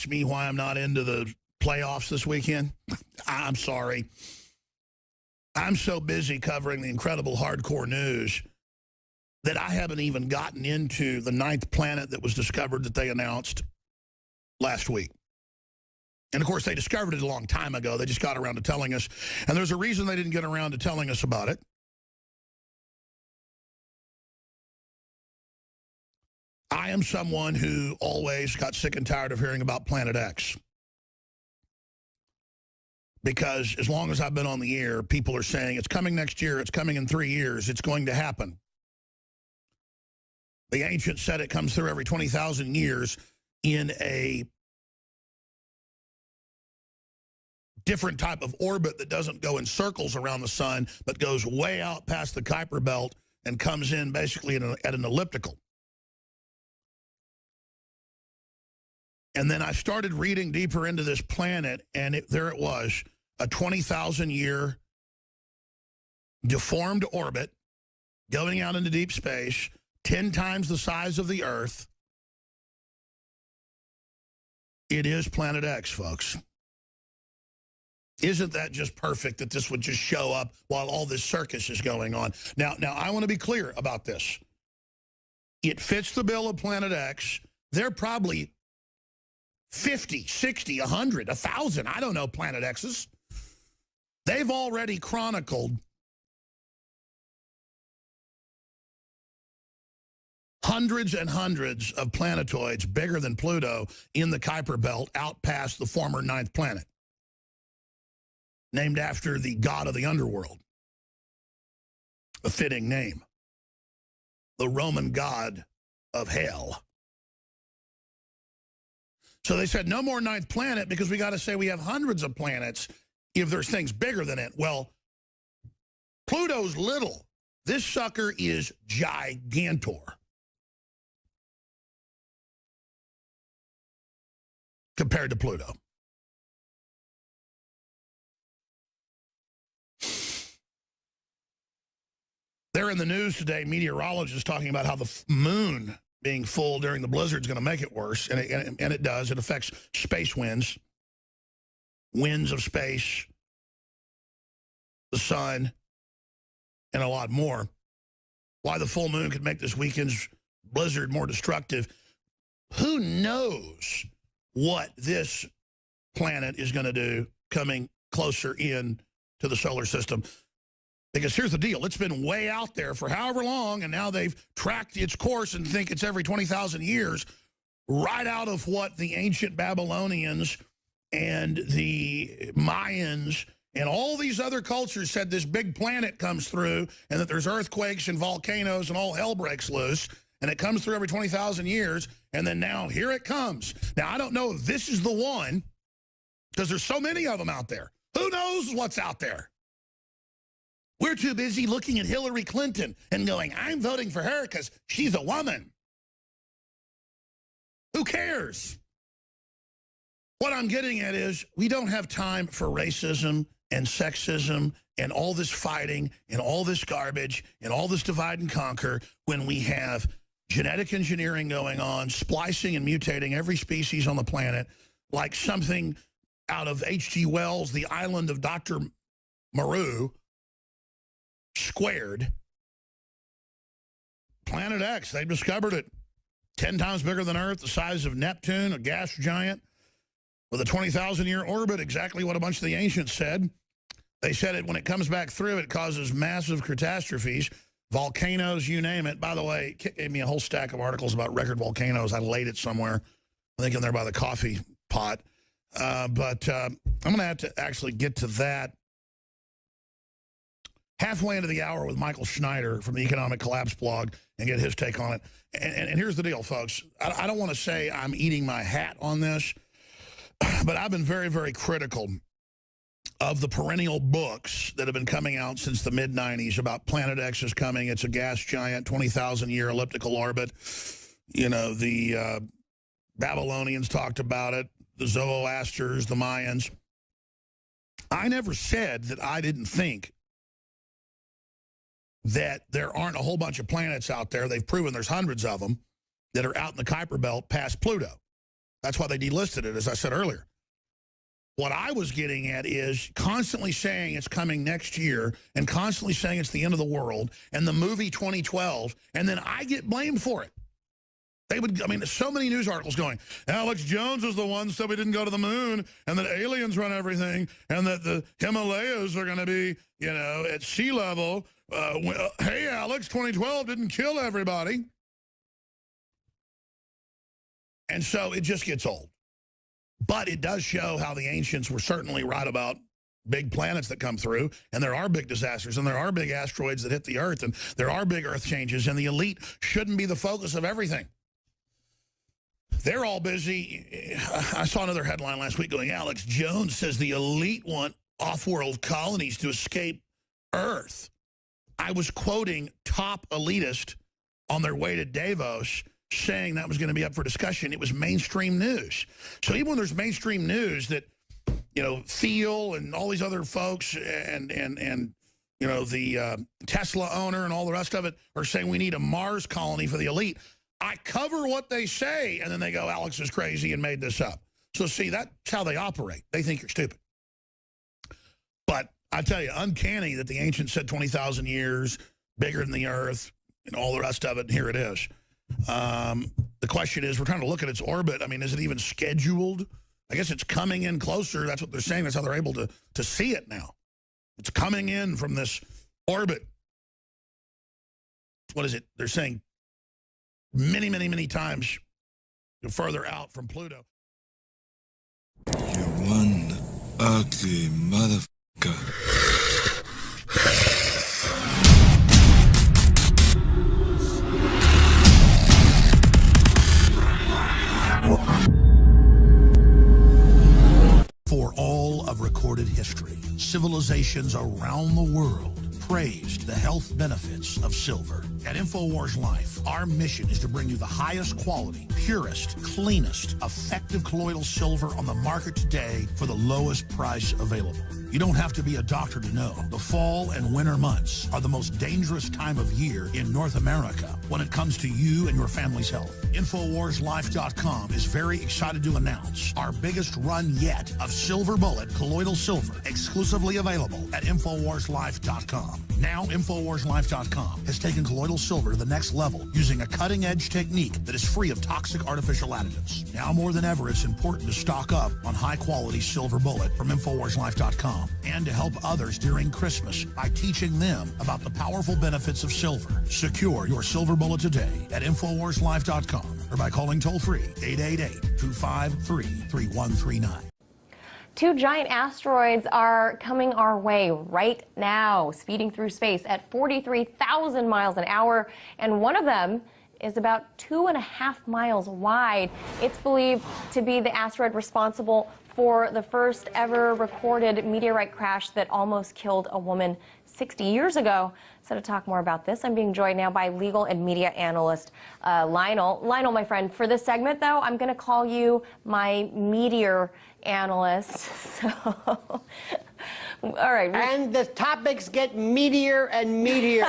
ask me why I'm not into the playoffs this weekend? I'm sorry. I'm so busy covering the incredible hardcore news that I haven't even gotten into the 9th planet that was discovered that they announced last week. And, of course, they discovered it a long time ago. They just got around to telling us. And there's a reason they didn't get around to telling us about it. I am someone who always got sick and tired of hearing about Planet X. Because as long as I've been on the air, people are saying, it's coming next year, it's coming in 3 years, it's going to happen. The ancients said it comes through every 20,000 years in a different type of orbit that doesn't go in circles around the sun, but goes way out past the Kuiper Belt and comes in basically at an elliptical. And then I started reading deeper into this planet, and there it was, a 20,000-year deformed orbit going out into deep space, 10 times the size of the Earth. It is Planet X, folks. Isn't that just perfect that this would just show up while all this circus is going on? Now I want to be clear about this. It fits the bill of Planet X. They're probably 50, 60, 100, 1,000, I don't know, Planet X's. They've already chronicled hundreds and hundreds of planetoids bigger than Pluto in the Kuiper Belt out past the former 9th planet, named after the god of the underworld. A fitting name. The Roman god of hell. So they said, no more 9th planet because we got to say we have hundreds of planets if there's things bigger than it. Well, Pluto's little. This sucker is gigantor. Compared to Pluto. They're in the news today, meteorologists talking about how the moon being full during the blizzard is going to make it worse, and it does. It affects space winds, winds of space, the sun, and a lot more. Why the full moon could make this weekend's blizzard more destructive. Who knows what this planet is going to do coming closer in to the solar system? Because here's the deal. It's been way out there for however long, and now they've tracked its course and think it's every 20,000 years, right out of what the ancient Babylonians and the Mayans and all these other cultures said this big planet comes through and that there's earthquakes and volcanoes and all hell breaks loose, and it comes through every 20,000 years, and then now here it comes. Now, I don't know if this is the one, because there's so many of them out there. Who knows what's out there? We're too busy looking at Hillary Clinton and going, I'm voting for her because she's a woman. Who cares? What I'm getting at is we don't have time for racism and sexism and all this fighting and all this garbage and all this divide and conquer when we have genetic engineering going on, splicing and mutating every species on the planet like something out of H.G. Wells' The Island of Dr. Moreau, squared. Planet X, they discovered it. 10 times bigger than Earth, the size of Neptune, a gas giant, with a 20,000-year orbit, exactly what a bunch of the ancients said. They said it when it comes back through, it causes massive catastrophes, volcanoes, you name it. By the way, Kit gave me a whole stack of articles about record volcanoes. I laid it somewhere, I think in there by the coffee pot. But I'm going to have to actually get to that halfway into the hour with Michael Schneider from the Economic Collapse blog and get his take on it. And here's the deal, folks. I don't want to say I'm eating my hat on this, but I've been very, very critical of the perennial books that have been coming out since the mid-'90s about Planet X is coming. It's a gas giant, 20,000-year elliptical orbit. You know, the Babylonians talked about it, the Zoroasters, the Mayans. I never said that I didn't think that there aren't a whole bunch of planets out there. They've proven there's hundreds of them that are out in the Kuiper Belt past Pluto. That's why they delisted it, as I said earlier. What I was getting at is constantly saying it's coming next year and constantly saying it's the end of the world and the movie 2012, and then I get blamed for it. They would, I mean, so many news articles going, Alex Jones is the one who said we didn't go to the moon and that aliens run everything and that the Himalayas are going to be, you know, at sea level. Hey, Alex, 2012 didn't kill everybody. And so it just gets old. But it does show how the ancients were certainly right about big planets that come through, and there are big disasters, and there are big asteroids that hit the Earth, and there are big Earth changes, and the elite shouldn't be the focus of everything. They're all busy. I saw another headline last week going, Alex Jones says the elite want off-world colonies to escape Earth. I was quoting top elitist on their way to Davos saying that was going to be up for discussion. It was mainstream news. So even when there's mainstream news that, you know, Thiel and all these other folks and you know, the Tesla owner and all the rest of it are saying we need a Mars colony for the elite, I cover what they say, and then they go, Alex is crazy and made this up. So see, that's how they operate. They think you're stupid. But I tell you, uncanny that the ancients said 20,000 years, bigger than the Earth, and all the rest of it, and here it is. The question is, we're trying to look at its orbit. I mean, is it even scheduled? I guess it's coming in closer. That's what they're saying. That's how they're able to see it now. It's coming in from this orbit. What is it? They're saying many, many, many times further out from Pluto. You're one ugly motherfucker. For all of recorded history, civilizations around the world praised the health benefits of silver. At InfoWars Life, our mission is to bring you the highest quality, purest, cleanest, effective colloidal silver on the market today for the lowest price available. You don't have to be a doctor to know. The fall and winter months are the most dangerous time of year in North America when it comes to you and your family's health. InfoWarsLife.com is very excited to announce our biggest run yet of Silver Bullet colloidal silver, exclusively available at InfoWarsLife.com. Now, InfoWarsLife.com has taken colloidal silver to the next level using a cutting-edge technique that is free of toxic artificial additives. Now more than ever, it's important to stock up on high-quality Silver Bullet from InfoWarsLife.com and to help others during Christmas by teaching them about the powerful benefits of silver. Secure your Silver Bullet today at InfoWarsLife.com or by calling toll-free 888-253-3139. 2 giant asteroids are coming our way right now, speeding through space at 43,000 miles an hour, and one of them is about 2.5 miles wide. It's believed to be the asteroid responsible for the first ever recorded meteorite crash that almost killed a woman 60 years ago. So to talk more about this, I'm being joined now by legal and media analyst Lionel. Lionel, my friend, for this segment, though, I'm going to call you my meteor analyst. So, all right. And the topics get meatier and meatier.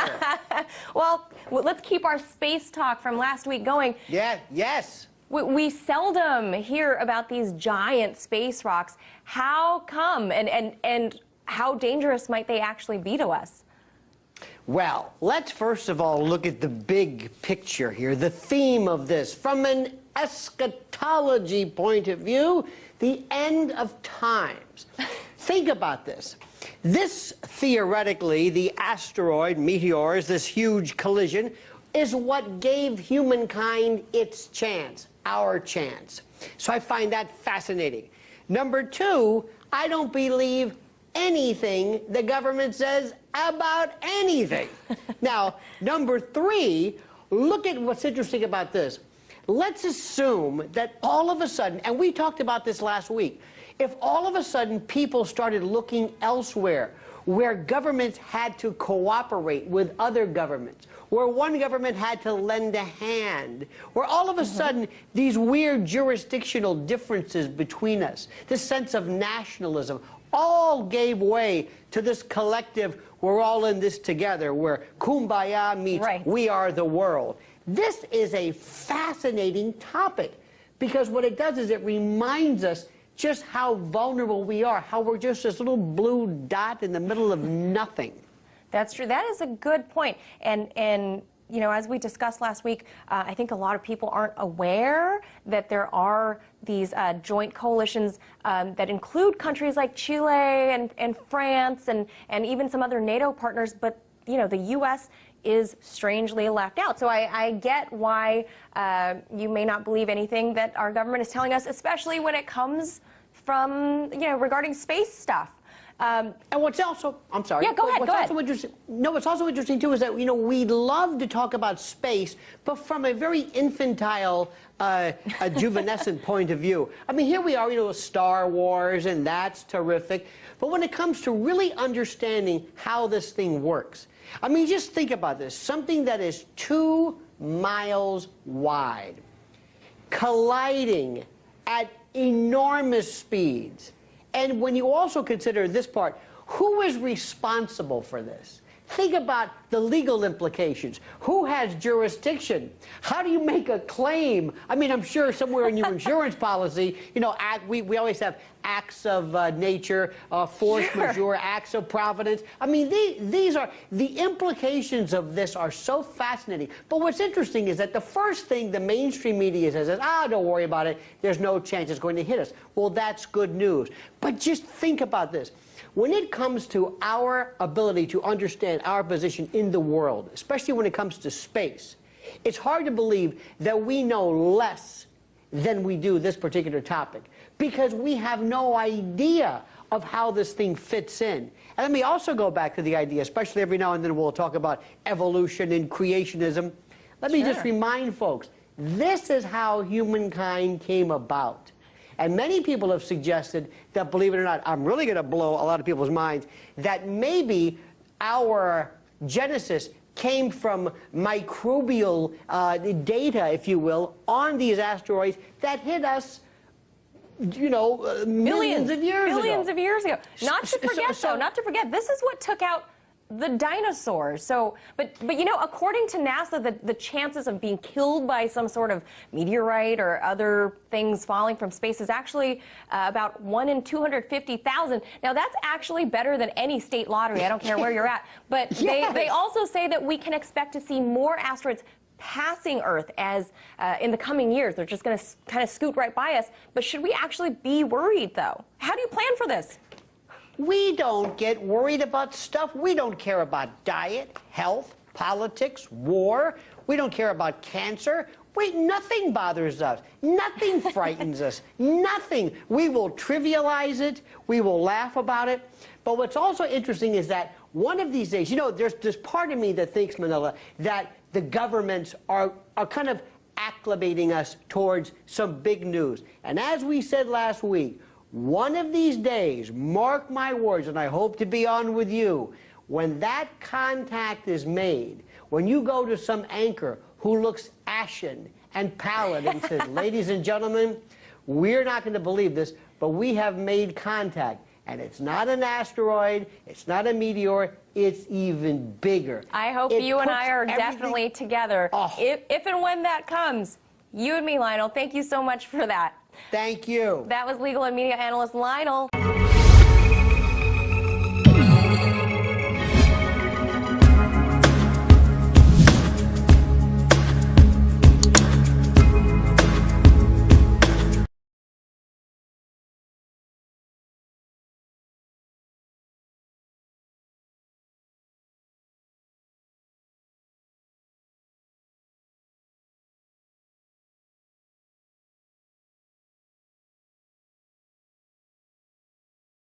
Well, let's keep our space talk from last week going. Yeah, yes. We seldom hear about these giant space rocks. How come, and how dangerous might they actually be to us? Well, let's first of all look at the big picture here, the theme of this. From an eschatology point of view, the end of times. Think about this. This, theoretically, the asteroid, meteors, this huge collision, is what gave humankind its chance, our chance. So I find that fascinating. Number 2, I don't believe anything the government says about anything. Now, number 3, look at what's interesting about this. Let's assume that all of a sudden, and we talked about this last week, if all of a sudden people started looking elsewhere, where governments had to cooperate with other governments, where one government had to lend a hand, where all of a sudden these weird jurisdictional differences between us, this sense of nationalism, all gave way to this collective, we're all in this together, where kumbaya meets we are the world. This is a fascinating topic because what it does is it reminds us just how vulnerable we are, how we're just this little blue dot in the middle of nothing. That's true. That is a good point. And you know, as we discussed last week, I think a lot of people aren't aware that there are these joint coalitions that include countries like Chile and France and even some other NATO partners. But, you know, the U.S. is strangely left out. So I get why you may not believe anything that our government is telling us, especially when it comes from, you know, regarding space stuff. And what's also, I'm sorry. Yeah, go ahead, go ahead. What's also interesting, too, is that, you know, we love to talk about space, but from a very infantile, a juvenescent point of view. I mean, here we are, you know, Star Wars, and that's terrific. But when it comes to really understanding how this thing works, I mean, just think about this. Something that is 2 miles wide, colliding at enormous speeds. And when you also consider this part, who is responsible for this? Think about the legal implications. Who has jurisdiction? How do you make a claim? I mean, I'm sure somewhere in your insurance policy, you know, we always have acts of nature, force majeure, acts of providence. I mean, these are, the implications of this are so fascinating. But what's interesting is that the first thing the mainstream media says is, don't worry about it. There's no chance it's going to hit us. Well, that's good news. But just think about this. When it comes to our ability to understand our position in the world, especially when it comes to space, it's hard to believe that we know less than we do this particular topic, because we have no idea of how this thing fits in. And let me also go back to the idea, especially every now and then we'll talk about evolution and creationism. Let me just remind folks, this is how humankind came about. And many people have suggested that, believe it or not, I'm really going to blow a lot of people's minds, that maybe our genesis came from microbial data, if you will, on these asteroids that hit us, you know, millions of years ago. Billions of years ago. Not to forget, though, not to forget, this is what took out the dinosaurs. So, but you know, according to NASA, the chances of being killed by some sort of meteorite or other things falling from space is actually about 1 in 250,000. Now, that's actually better than any state lottery. I don't care where you're at. But they also say that we can expect to see more asteroids passing Earth as in the coming years. They're just going to kind of scoot right by us. But should we actually be worried, though? How do you plan for this? We don't get worried about stuff. We don't care about diet, health, politics, war. We don't care about cancer. Nothing bothers us. Nothing frightens us. Nothing. We will trivialize it. We will laugh about it. But what's also interesting is that one of these days, you know, there's part of me that thinks, Manila, that the governments are kind of acclimating us towards some big news. And as we said last week, one of these days, mark my words, and I hope to be on with you, when that contact is made, when you go to some anchor who looks ashen and pallid and says, ladies and gentlemen, we're not going to believe this, but we have made contact. And it's not an asteroid, it's not a meteor, it's even bigger. I hope you and I are definitely together. Oh. If and when that comes, you and me, Lionel, thank you so much for that. Thank you. That was legal and media analyst Lionel.